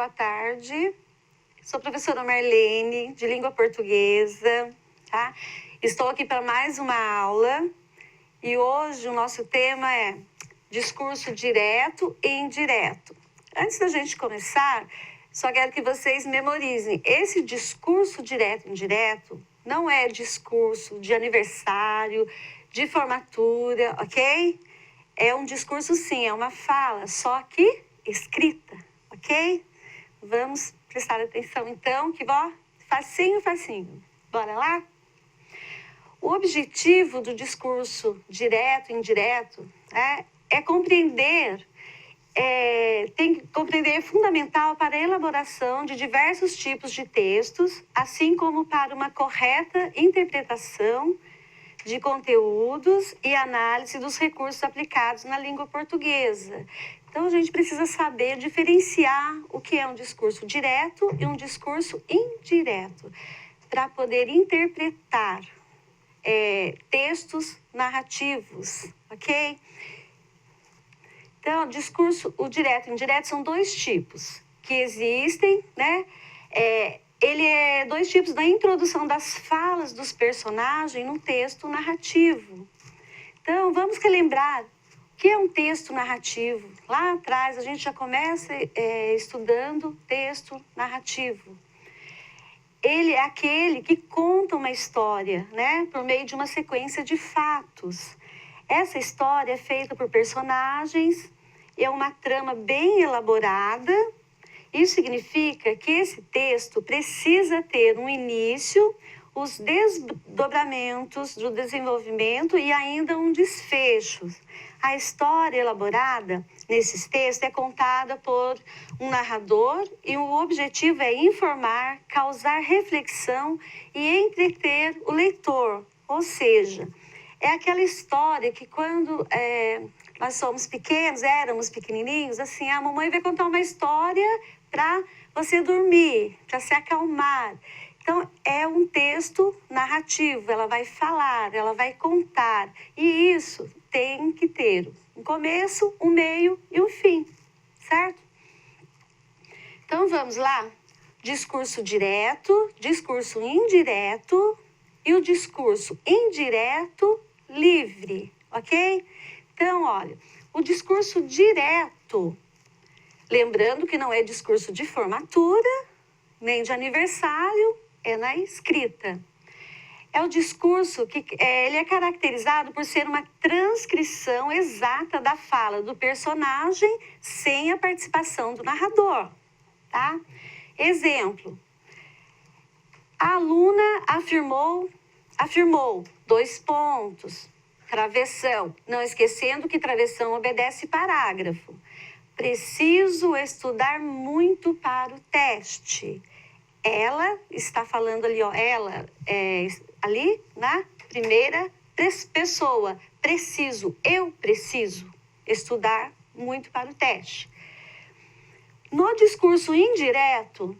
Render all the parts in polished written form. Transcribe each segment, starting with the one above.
boa tarde. Sou a professora Marlene, de língua portuguesa, tá? Estou aqui para mais uma aula e hoje o nosso tema é discurso direto e indireto. Antes da gente começar, só quero que vocês memorizem. Esse discurso direto e indireto não é discurso de aniversário, de formatura, ok? É um discurso sim, é uma fala, só que escrita, ok? Vamos prestar atenção então, que ó, facinho, facinho. Bora lá? O objetivo do discurso direto e indireto é compreender, é fundamental para a elaboração de diversos tipos de textos, assim como para uma correta interpretação de conteúdos e análise dos recursos aplicados na língua portuguesa. Então, a gente precisa saber diferenciar o que é um discurso direto e um discurso indireto, para poder interpretar textos narrativos, ok? Então, o direto e o indireto são dois tipos que existem, né? Ele é dois tipos da introdução das falas dos personagens no texto narrativo. Então, vamos relembrar o que é um texto narrativo. Lá atrás, a gente já começa estudando texto narrativo. Ele é aquele que conta uma história, né, por meio de uma sequência de fatos. Essa história é feita por personagens, é uma trama bem elaborada. Isso significa que esse texto precisa ter um início, os desdobramentos do desenvolvimento e ainda um desfecho. A história elaborada nesses textos é contada por um narrador e o objetivo é informar, causar reflexão e entreter o leitor. Ou seja, é aquela história que quando nós somos pequenos, éramos pequenininhos, assim, a mamãe vai contar uma história para você dormir, para se acalmar. Então, é um texto narrativo, ela vai falar, ela vai contar. E isso tem que ter um começo, um meio e um fim, certo? Então, vamos lá. Discurso direto, discurso indireto e o discurso indireto livre, ok? Então, olha, o discurso direto, lembrando que não é discurso de formatura, nem de aniversário, é na escrita. É o discurso que ele é caracterizado por ser uma transcrição exata da fala do personagem sem a participação do narrador, tá? Exemplo. A aluna afirmou, travessão, não esquecendo que travessão obedece parágrafo. Preciso estudar muito para o teste. Ela está falando ali, ó, ela ali na primeira pessoa. Eu preciso estudar muito para o teste. No discurso indireto,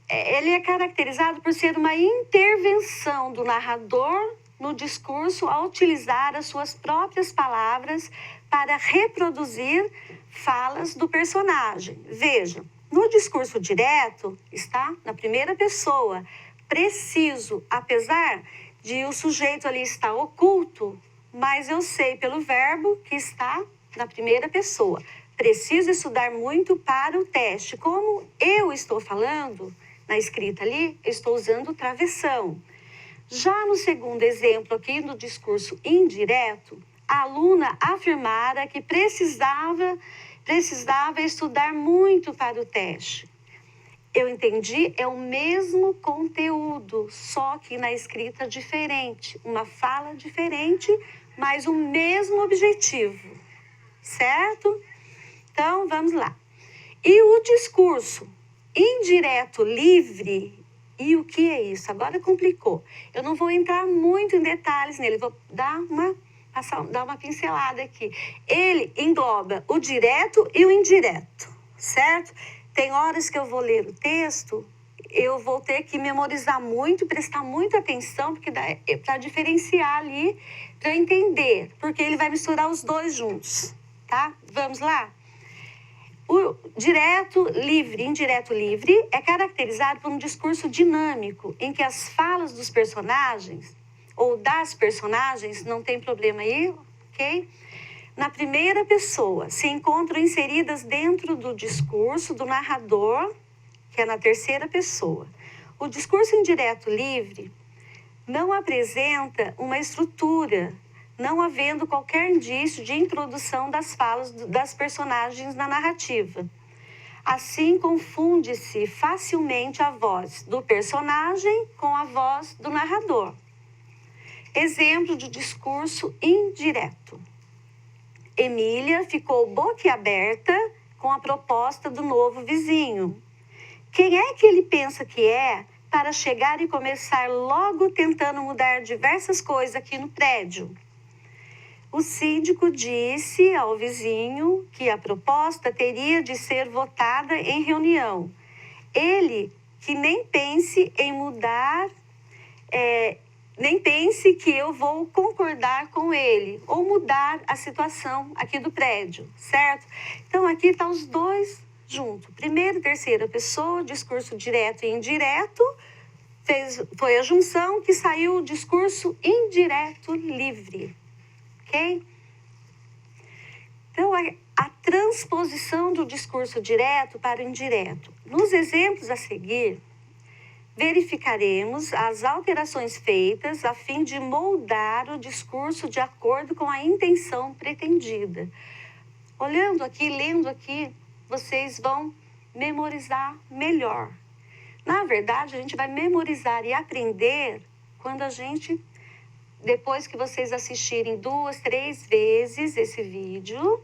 ele é caracterizado por ser uma intervenção do narrador no discurso ao utilizar as suas próprias palavras para reproduzir falas do personagem. Veja, no discurso direto está na primeira pessoa. Preciso, apesar de o sujeito ali estar oculto, mas eu sei pelo verbo que está na primeira pessoa. Preciso estudar muito para o teste. Como eu estou falando na escrita ali, eu estou usando travessão. Já no segundo exemplo aqui, no discurso indireto, a aluna afirmara que precisava estudar muito para o teste. Eu entendi, é o mesmo conteúdo, só que na escrita diferente. Uma fala diferente, mas o mesmo objetivo, certo? Então, vamos lá. E o discurso indireto livre, e o que é isso? Agora complicou. Eu não vou entrar muito em detalhes nele, vou dar uma pincelada aqui. Ele engloba o direto e o indireto, certo? Tem horas que eu vou ler o texto, eu vou ter que memorizar muito, prestar muita atenção, porque para diferenciar ali, para entender, porque ele vai misturar os dois juntos, tá? Vamos lá? O direto livre, indireto livre, é caracterizado por um discurso dinâmico, em que as falas dos personagens, ou das personagens, não tem problema aí, ok? Na primeira pessoa, se encontram inseridas dentro do discurso do narrador, que é na terceira pessoa. O discurso indireto livre não apresenta uma estrutura, não havendo qualquer indício de introdução das falas das personagens na narrativa. Assim, confunde-se facilmente a voz do personagem com a voz do narrador. Exemplo de discurso indireto. Emília ficou boquiaberta com a proposta do novo vizinho. Quem é que ele pensa que é para chegar e começar logo tentando mudar diversas coisas aqui no prédio? O síndico disse ao vizinho que a proposta teria de ser votada em reunião. Ele que nem pense em mudar, nem pense que eu vou concordar com ele ou mudar a situação aqui do prédio, certo? Então, aqui estão os dois juntos. Primeira e terceira pessoa, discurso direto e indireto. Foi a junção que saiu o discurso indireto livre. Ok? Então, a transposição do discurso direto para o indireto. Nos exemplos a seguir, verificaremos as alterações feitas a fim de moldar o discurso de acordo com a intenção pretendida. Olhando aqui, lendo aqui, vocês vão memorizar melhor. Na verdade, a gente vai memorizar e aprender quando a gente, depois que vocês assistirem 2, 3 vezes esse vídeo,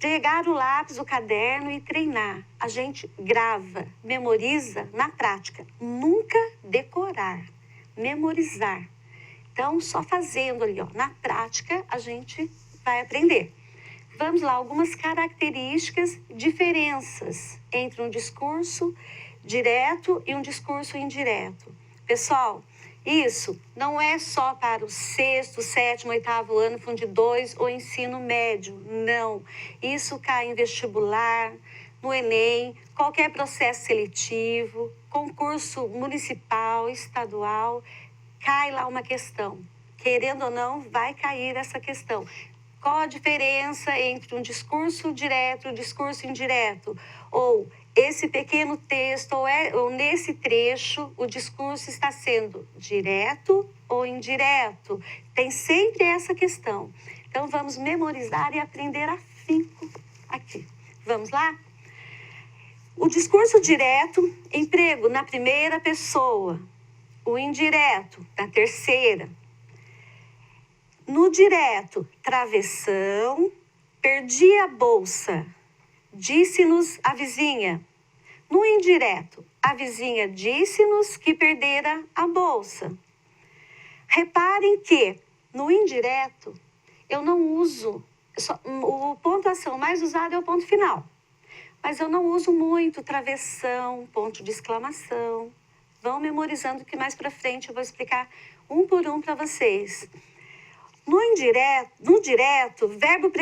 pegar o lápis, o caderno e treinar. A gente grava, memoriza na prática. Nunca decorar, memorizar. Então, só fazendo ali, ó, na prática, a gente vai aprender. Vamos lá, algumas características, diferenças entre um discurso direto e um discurso indireto. Pessoal, isso não é só para o 6º, 7º, 8º ano, Fundo 2 ou ensino médio, não. Isso cai em vestibular, no Enem, qualquer processo seletivo, concurso municipal, estadual, cai lá uma questão. Querendo ou não, vai cair essa questão. Qual a diferença entre um discurso direto e um discurso indireto? Ou esse pequeno texto, ou nesse trecho, o discurso está sendo direto ou indireto? Tem sempre essa questão. Então, vamos memorizar e aprender afinco aqui. Vamos lá? O discurso direto, emprego na primeira pessoa. O indireto, na terceira. No direto, travessão, perdi a bolsa, disse-nos a vizinha. No indireto, a vizinha disse-nos que perdera a bolsa. Reparem que, no indireto, eu não uso, a pontuação mais usada é o ponto final. Mas eu não uso muito travessão, ponto de exclamação. Vão memorizando que mais para frente eu vou explicar um por um para vocês. No direto, verbo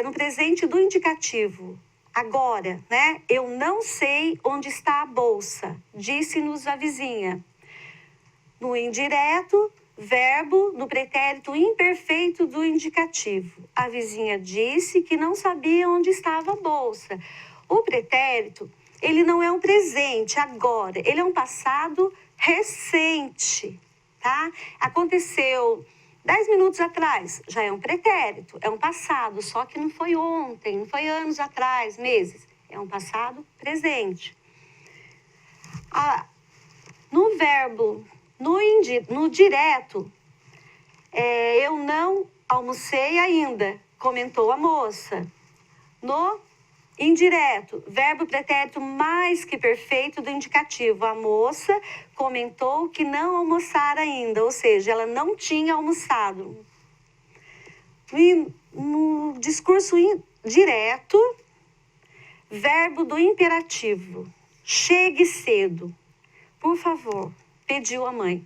no presente do indicativo. Agora, né? Eu não sei onde está a bolsa, disse-nos a vizinha. No indireto, verbo no pretérito imperfeito do indicativo. A vizinha disse que não sabia onde estava a bolsa. O pretérito, ele não é um presente agora, ele é um passado recente, tá? Aconteceu 10 minutos atrás, já é um pretérito, é um passado, só que não foi ontem, não foi anos atrás, meses. É um passado presente. No verbo, no direto, eu não almocei ainda, comentou a moça. No indireto, verbo pretérito mais que perfeito do indicativo. A moça comentou que não almoçara ainda, ou seja, ela não tinha almoçado. E no discurso direto, verbo do imperativo. Chegue cedo, por favor, pediu a mãe.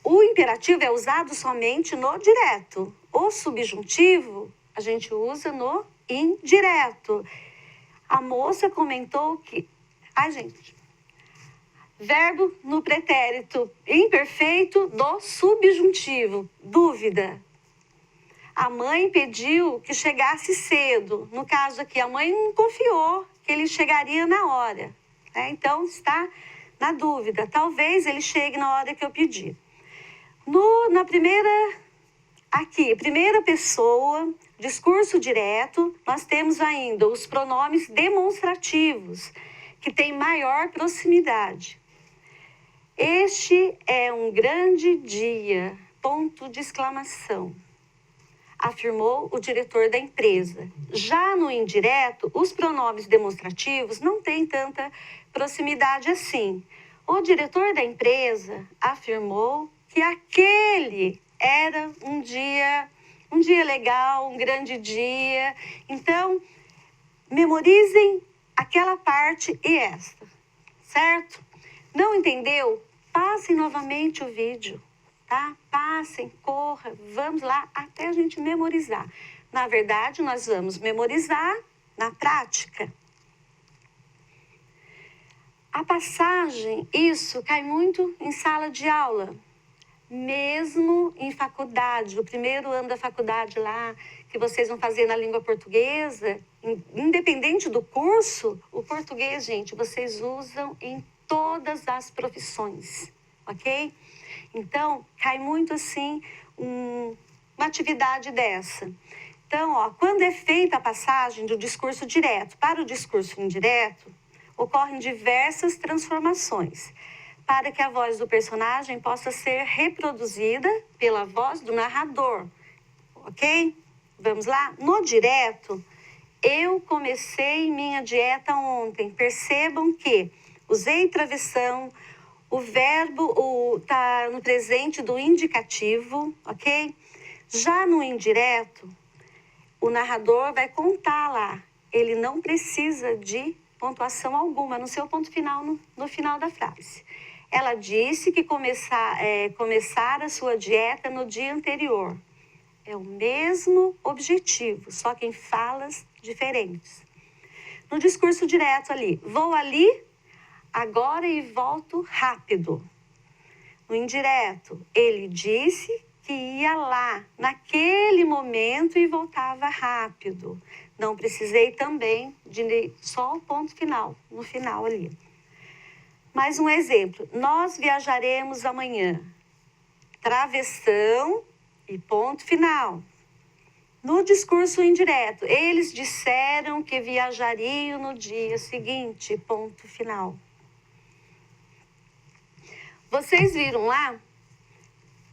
O imperativo é usado somente no direto. O subjuntivo a gente usa no indireto. A moça comentou que... Ai, gente. Verbo no pretérito imperfeito do subjuntivo. Dúvida. A mãe pediu que chegasse cedo. No caso aqui, a mãe não confiou que ele chegaria na hora. Né? Então, está na dúvida. Talvez ele chegue na hora que eu pedir. Na primeira pessoa, discurso direto, nós temos ainda os pronomes demonstrativos, que têm maior proximidade. Este é um grande dia, ponto de exclamação, afirmou o diretor da empresa. Já no indireto, os pronomes demonstrativos não têm tanta proximidade assim. O diretor da empresa afirmou que aquele era um dia legal, um grande dia. Então, memorizem aquela parte e esta, certo? Não entendeu? Passem novamente o vídeo, tá? Passem, corra, vamos lá até a gente memorizar. Na verdade, nós vamos memorizar na prática. A passagem, isso cai muito em sala de aula, mesmo em faculdade, o primeiro ano da faculdade lá, que vocês vão fazer na língua portuguesa, independente do curso, o português, gente, vocês usam em todas as profissões, ok? Então, cai muito assim uma atividade dessa. Então, quando é feita a passagem do discurso direto para o discurso indireto, ocorrem diversas transformações para que a voz do personagem possa ser reproduzida pela voz do narrador, ok? Vamos lá? No direto, eu comecei minha dieta ontem. Percebam que usei travessão, o verbo está no presente do indicativo, ok? Já no indireto, o narrador vai contar lá. Ele não precisa de pontuação alguma no seu ponto final, no final da frase. Ela disse que começar a sua dieta no dia anterior. É o mesmo objetivo, só que em falas diferentes. No discurso direto ali, vou ali agora e volto rápido. No indireto, ele disse que ia lá naquele momento e voltava rápido. Não precisei também de só o ponto final, no final ali. Mais um exemplo, nós viajaremos amanhã. Travessão e ponto final. No discurso indireto, eles disseram que viajariam no dia seguinte, ponto final. Vocês viram lá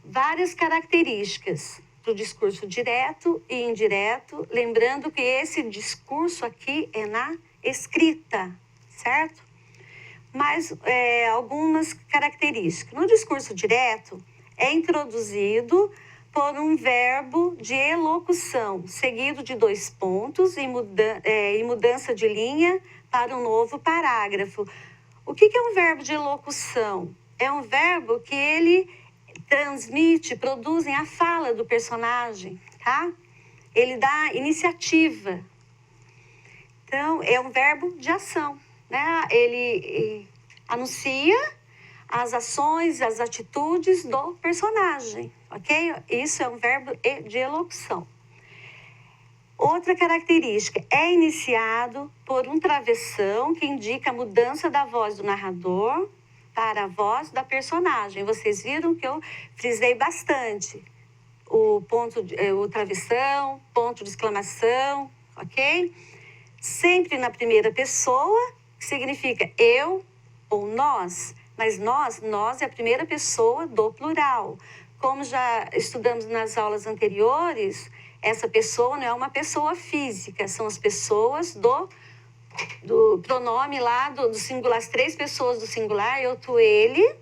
várias características do discurso direto e indireto, lembrando que esse discurso aqui é na escrita, certo? Mas algumas características. No discurso direto, é introduzido por um verbo de elocução, seguido de 2 pontos e mudança de linha para um novo parágrafo. O que é um verbo de elocução? É um verbo que ele transmite, produz a fala do personagem, tá? Ele dá iniciativa. Então, é um verbo de ação, né? Ele anuncia as ações, as atitudes do personagem, ok? Isso é um verbo de elocução. Outra característica, é iniciado por um travessão que indica a mudança da voz do narrador para a voz da personagem. Vocês viram que eu frisei bastante o travessão, ponto de exclamação, ok? Sempre na primeira pessoa, que significa eu ou nós, mas nós é a primeira pessoa do plural. Como já estudamos nas aulas anteriores, essa pessoa não é uma pessoa física, são as pessoas do pronome lá, do singular, as 3 pessoas do singular, eu, tu, ele,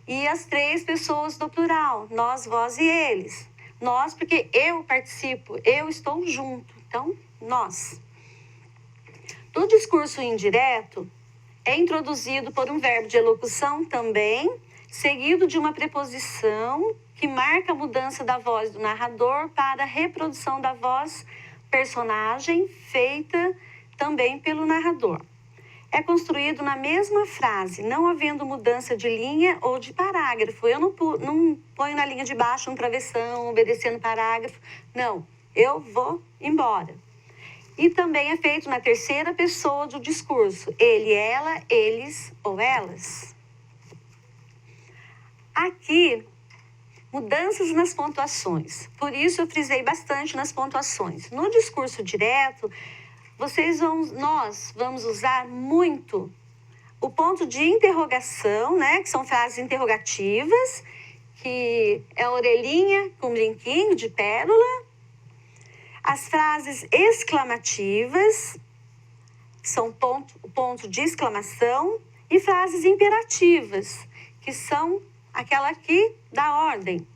e as 3 pessoas do plural, nós, vós e eles. Nós, porque eu participo, eu estou junto, então, nós. No discurso indireto, é introduzido por um verbo de elocução também, seguido de uma preposição que marca a mudança da voz do narrador para a reprodução da voz personagem feita também pelo narrador. É construído na mesma frase, não havendo mudança de linha ou de parágrafo. Eu não ponho na linha de baixo um travessão, obedecendo parágrafo. Não, eu vou embora. E também é feito na terceira pessoa do discurso. Ele, ela, eles ou elas. Aqui, mudanças nas pontuações. Por isso eu frisei bastante nas pontuações. No discurso direto, nós vamos usar muito o ponto de interrogação, né? Que são frases interrogativas, que é a orelhinha com brinquinho de pérola. As frases exclamativas, que são ponto de exclamação. E frases imperativas, que são aquela que dá ordem.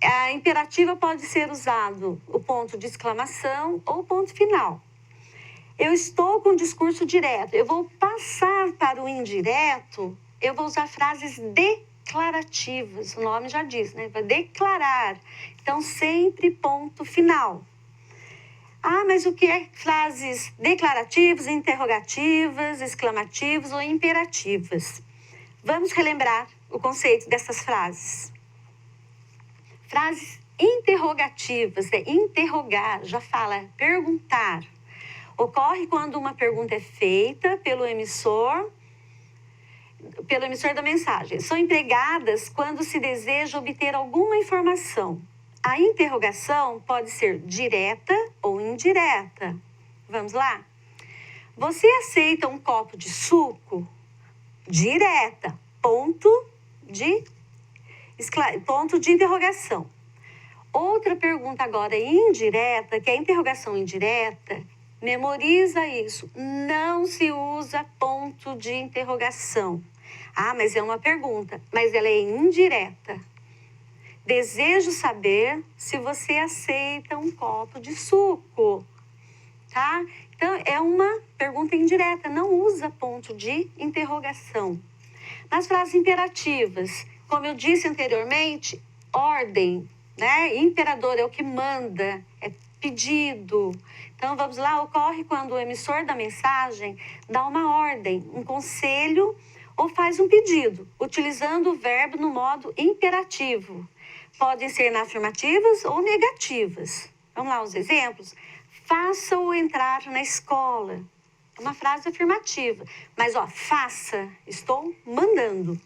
A imperativa pode ser usado o ponto de exclamação ou o ponto final. Eu estou com o discurso direto. Eu vou passar para o indireto, eu vou usar frases declarativas. O nome já diz, né? Para declarar. Então, sempre ponto final. Ah, mas o que é frases declarativas, interrogativas, exclamativas ou imperativas? Vamos relembrar o conceito dessas frases. Frases interrogativas, é interrogar, já fala perguntar. Ocorre quando uma pergunta é feita pelo emissor da mensagem. São empregadas quando se deseja obter alguma informação. A interrogação pode ser direta ou indireta. Vamos lá? Você aceita um copo de suco? Direta. Ponto de interrogação. Outra pergunta agora indireta, que é a interrogação indireta. Memoriza isso. Não se usa ponto de interrogação. Ah, mas é uma pergunta. Mas ela é indireta. Desejo saber se você aceita um copo de suco. Tá? Então, é uma pergunta indireta. Não usa ponto de interrogação. Nas frases imperativas, como eu disse anteriormente, ordem, né? Imperador é o que manda, é pedido. Então, vamos lá, ocorre quando o emissor da mensagem dá uma ordem, um conselho ou faz um pedido, utilizando o verbo no modo imperativo. Podem ser na afirmativas ou negativas. Vamos lá, os exemplos. Faça-o entrar na escola. É uma frase afirmativa. Mas, faça, estou mandando.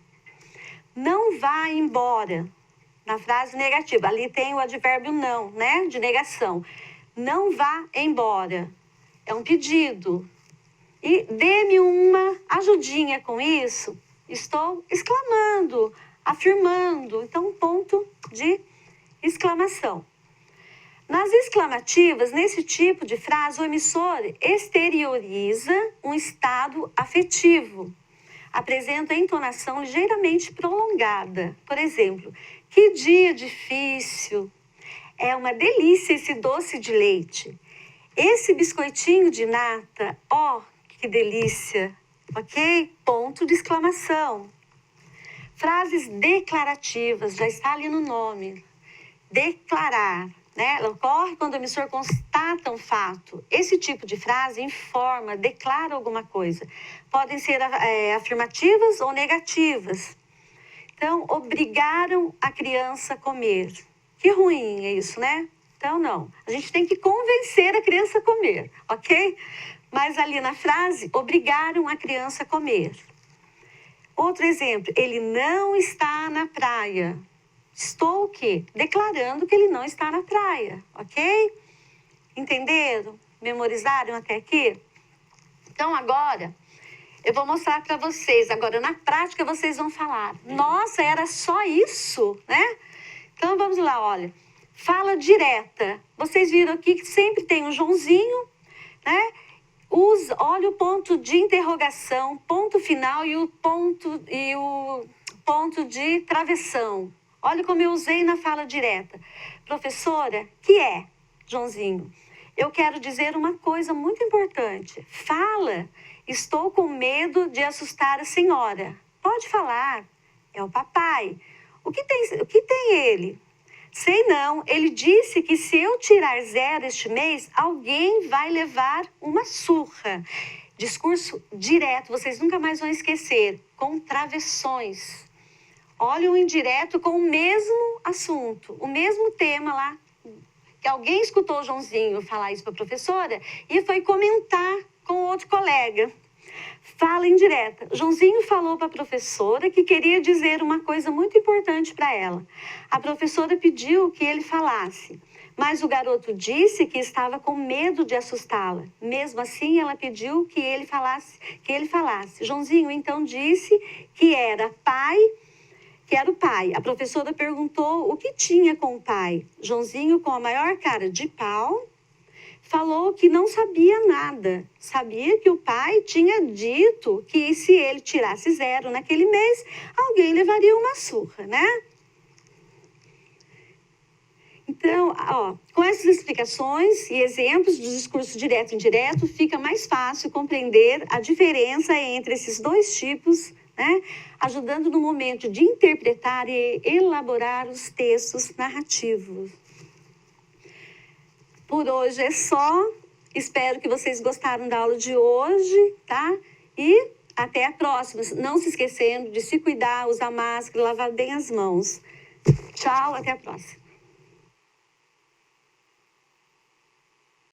Não vá embora. Na frase negativa. Ali tem o advérbio não, né? De negação. Não vá embora. É um pedido. E dê-me uma ajudinha com isso. Estou exclamando, afirmando. Então, ponto de exclamação. Nas exclamativas, nesse tipo de frase, o emissor exterioriza um estado afetivo. Apresenta a entonação ligeiramente prolongada. Por exemplo, que dia difícil. É uma delícia esse doce de leite. Esse biscoitinho de nata, que delícia. Ok? Ponto de exclamação. Frases declarativas, já está ali no nome. Declarar, né? Ela ocorre quando o emissor constata um fato. Esse tipo de frase informa, declara alguma coisa. Podem ser afirmativas ou negativas. Então, obrigaram a criança a comer. Que ruim é isso, né? Então, não. A gente tem que convencer a criança a comer, ok? Mas ali na frase, obrigaram a criança a comer. Outro exemplo, ele não está na praia. Estou o quê? Declarando que ele não está na praia, ok? Entenderam? Memorizaram até aqui? Então, agora, eu vou mostrar para vocês. Agora, na prática, vocês vão falar. Nossa, era só isso, né? Então, vamos lá, olha. Fala direta. Vocês viram aqui que sempre tem um Joãozinho, né? Olha o ponto de interrogação, ponto final e o ponto de travessão. Olha como eu usei na fala direta. Professora, que é, Joãozinho? Eu quero dizer uma coisa muito importante. Fala, estou com medo de assustar a senhora. Pode falar, é o papai. O que tem ele? Sei não, ele disse que se eu tirar 0 este mês, alguém vai levar uma surra. Discurso direto, vocês nunca mais vão esquecer, com travessões. Olha um indireto com o mesmo assunto, o mesmo tema lá, que alguém escutou o Joãozinho falar isso para a professora e foi comentar com outro colega. Fala indireta. Joãozinho falou para a professora que queria dizer uma coisa muito importante para ela. A professora pediu que ele falasse, mas o garoto disse que estava com medo de assustá-la. Mesmo assim, ela pediu que ele falasse. Joãozinho então disse que era o pai. A professora perguntou o que tinha com o pai. Joãozinho, com a maior cara de pau, falou que não sabia nada. Sabia que o pai tinha dito que se ele tirasse 0 naquele mês, alguém levaria uma surra, né? Então, com essas explicações e exemplos do discurso direto e indireto, fica mais fácil compreender a diferença entre esses 2 tipos, né? Ajudando no momento de interpretar e elaborar os textos narrativos. Por hoje é só. Espero que vocês gostaram da aula de hoje, tá? E até a próxima. Não se esquecendo de se cuidar, usar máscara, lavar bem as mãos. Tchau, até a próxima.